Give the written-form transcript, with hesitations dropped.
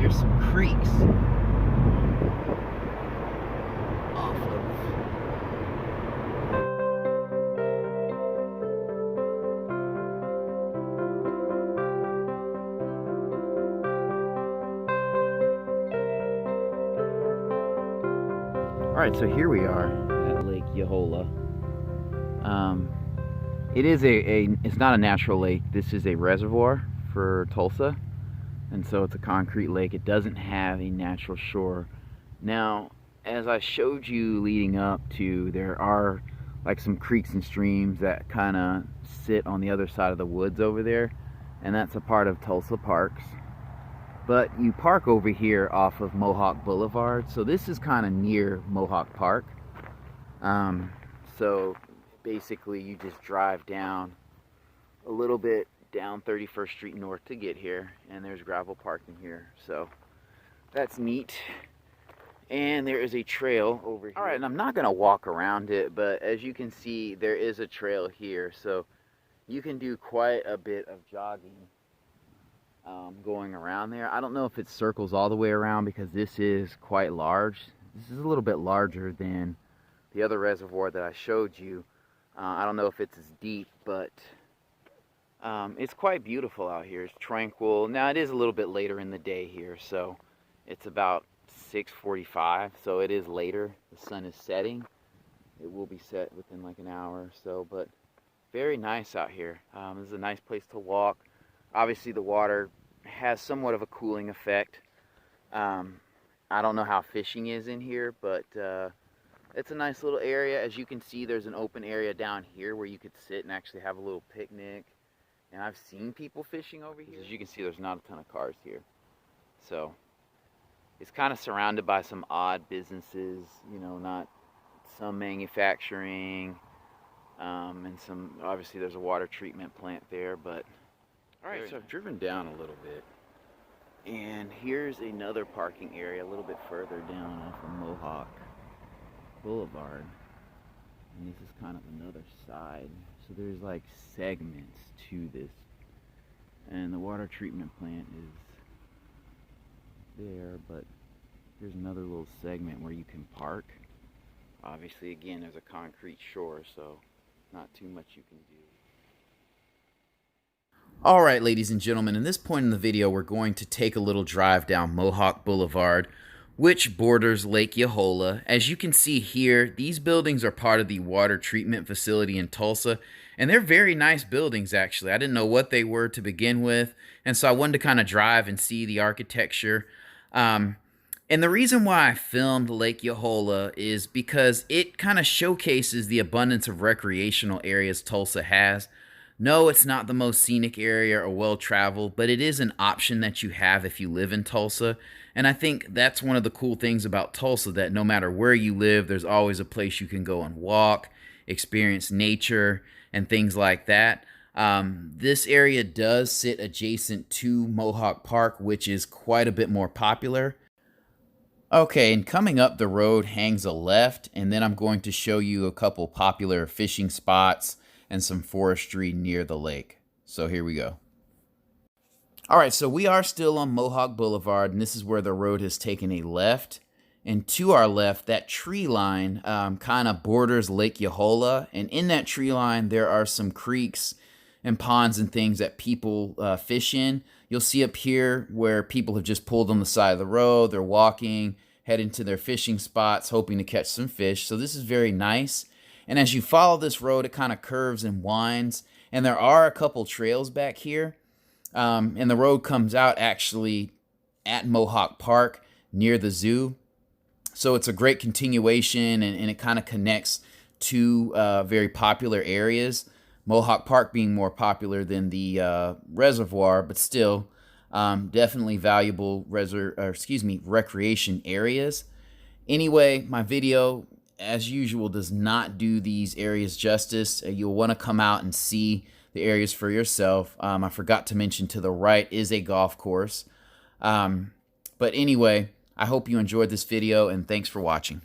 Here's some creeks off of. All right, so here we are at Lake Yahola. It is it's not a natural lake. This is a reservoir for Tulsa, and so it's a concrete lake. It doesn't have a natural shore. Now, as I showed you leading up to, there are like some creeks and streams that kind of sit on the other side of the woods over there, and that's a part of Tulsa Parks. But you park over here off of Mohawk Boulevard, so this is kind of near Mohawk Park. So basically you just drive down a little bit down 31st Street North to get here, and there's gravel parking here, so that's neat. And there is a trail over here. All right, and I'm not gonna walk around it, but as you can see, there is a trail here, so you can do quite a bit of jogging going around there. I don't know if it circles all the way around because this is quite large. This is a little bit larger than the other reservoir that I showed you. I don't know if it's as deep, but it's quite beautiful out here. It's tranquil. Now it is a little bit later in the day here, so it's about 6:45, so it is later. The sun is setting. It will be set within like an hour or so, but very nice out here. This is a nice place to walk. Obviously the water has somewhat of a cooling effect. I don't know how fishing is in here, but it's a nice little area. As you can see, there's an open area down here where you could sit and actually have a little picnic. And I've seen people fishing over here. As you can see, there's not a ton of cars here. So it's kind of surrounded by some odd businesses, you know, not some manufacturing, and some, obviously there's a water treatment plant there, but all right, so I've driven down a little bit, and here's another parking area a little bit further down off of Mohawk Boulevard, and this is kind of another side. So there's like segments to this, and the water treatment plant is there, but here's another little segment where you can park. Obviously, again, there's a concrete shore, so not too much you can do. All right, ladies and gentlemen, in this point in the video, we're going to take a little drive down Mohawk Boulevard, which borders Lake Yahola. As you can see here, these buildings are part of the water treatment facility in Tulsa, and they're very nice buildings, actually. I didn't know what they were to begin with, and so I wanted to kind of drive and see the architecture. And the reason why I filmed Lake Yahola is because it kind of showcases the abundance of recreational areas Tulsa has. No, it's not the most scenic area or well-traveled, but it is an option that you have if you live in Tulsa. And I think that's one of the cool things about Tulsa, that no matter where you live, there's always a place you can go and walk, experience nature, and things like that. This area does sit adjacent to Mohawk Park, which is quite a bit more popular. Okay, and coming up the road hangs a left, and then I'm going to show you a couple popular fishing spots and some forestry near the lake. So here we go. All right, so we are still on Mohawk Boulevard, and this is where the road has taken a left. And to our left, that tree line kind of borders Lake Yahola, and in that tree line, there are some creeks and ponds and things that people fish in. You'll see up here where people have just pulled on the side of the road. They're walking, heading to their fishing spots, hoping to catch some fish. So this is very nice. And as you follow this road, it kind of curves and winds. And there are a couple trails back here. And the road comes out actually at Mohawk Park near the zoo. So it's a great continuation, and it kind of connects two very popular areas. Mohawk Park being more popular than the reservoir, but still definitely valuable recreation areas. Anyway, my video, as usual, does not do these areas justice. You'll want to come out and see the areas for yourself. I forgot to mention to the right is a golf course. But anyway, I hope you enjoyed this video, and thanks for watching.